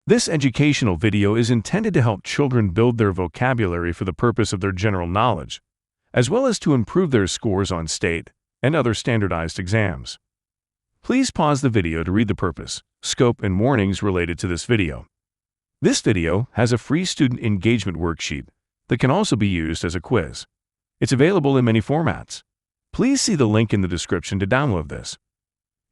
This educational video is intended to help children build their vocabulary for the purpose of their general knowledge, as well as to improve their scores on state and other standardized exams. Please pause the video to read the purpose, scope, and warnings related to this video. This video has a free student engagement worksheet that can also be used as a quiz. It's available in many formats. Please see the link in the description to download this.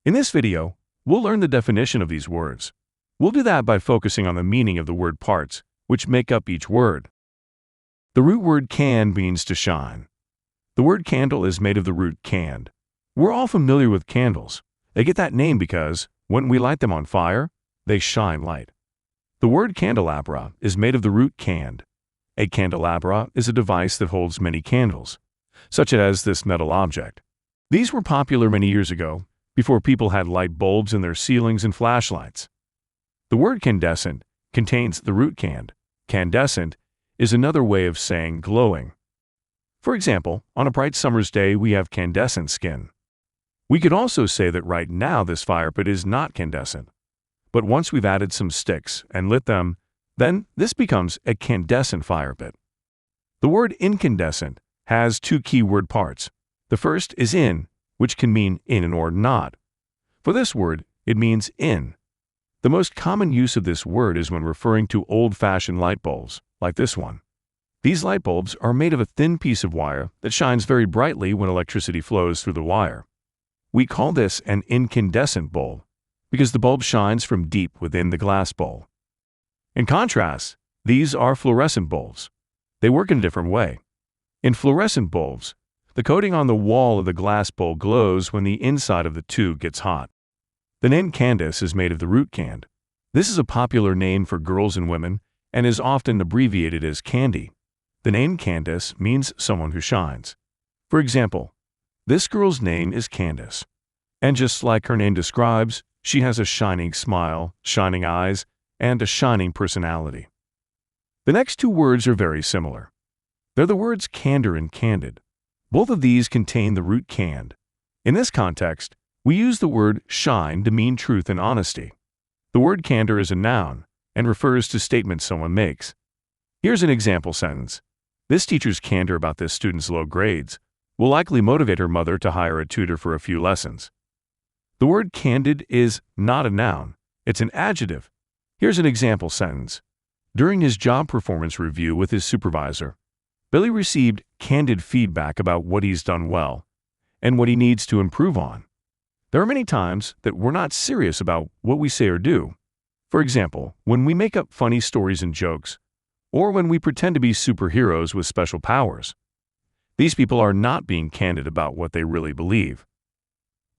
In this video, we'll learn the definition of these words. We'll do that by focusing on the meaning of the word parts, which make up each word. The root word can means to shine. The word candle is made of the root cand. We're all familiar with candles. They get that name because, when we light them on fire, they shine light. The word candelabra is made of the root cand. A candelabra is a device that holds many candles, such as this metal object. These were popular many years ago, before people had light bulbs in their ceilings and flashlights. The word candescent contains the root cand. Candescent is another way of saying glowing. For example, on a bright summer's day, we have candescent skin. We could also say that right now this fire pit is not candescent. But once we've added some sticks and lit them, then this becomes a candescent fire pit. The word incandescent has two key word parts. The first is in, which can mean in or not. For this word, it means in. The most common use of this word is when referring to old-fashioned light bulbs, like this one. These light bulbs are made of a thin piece of wire that shines very brightly when electricity flows through the wire. We call this an incandescent bulb because the bulb shines from deep within the glass bowl. In contrast, these are fluorescent bulbs. They work in a different way. In fluorescent bulbs, the coating on the wall of the glass bowl glows when the inside of the tube gets hot. The name Candace is made of the root cand. This is a popular name for girls and women and is often abbreviated as Candy. The name Candace means someone who shines. For example, this girl's name is Candace. And just like her name describes, she has a shining smile, shining eyes, and a shining personality. The next two words are very similar. They're the words candor and candid. Both of these contain the root cand. In this context, we use the word shine to mean truth and honesty. The word candor is a noun and refers to statements someone makes. Here's an example sentence. This teacher's candor about this student's low grades will likely motivate her mother to hire a tutor for a few lessons. The word candid is not a noun. It's an adjective. Here's an example sentence. During his job performance review with his supervisor, Billy received candid feedback about what he's done well and what he needs to improve on. There are many times that we're not serious about what we say or do. For example, when we make up funny stories and jokes, or when we pretend to be superheroes with special powers. These people are not being candid about what they really believe.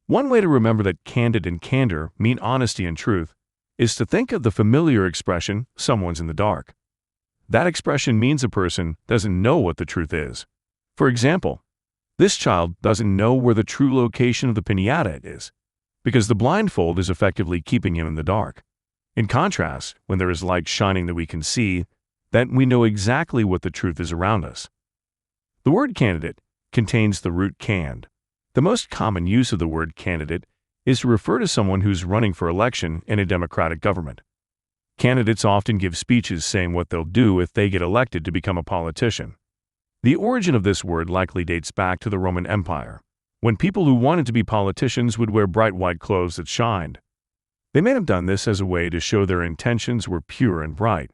One way to remember that candid and candor mean honesty and truth is to think of the familiar expression, someone's in the dark. That expression means a person doesn't know what the truth is. For example, this child doesn't know where the true location of the piñata is, because the blindfold is effectively keeping him in the dark. In contrast, when there is light shining that we can see, then we know exactly what the truth is around us. The word candidate contains the root cand. The most common use of the word candidate is to refer to someone who's running for election in a democratic government. Candidates often give speeches saying what they'll do if they get elected to become a politician. The origin of this word likely dates back to the Roman Empire, when people who wanted to be politicians would wear bright white clothes that shined. They may have done this as a way to show their intentions were pure and bright.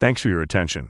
Thanks for your attention.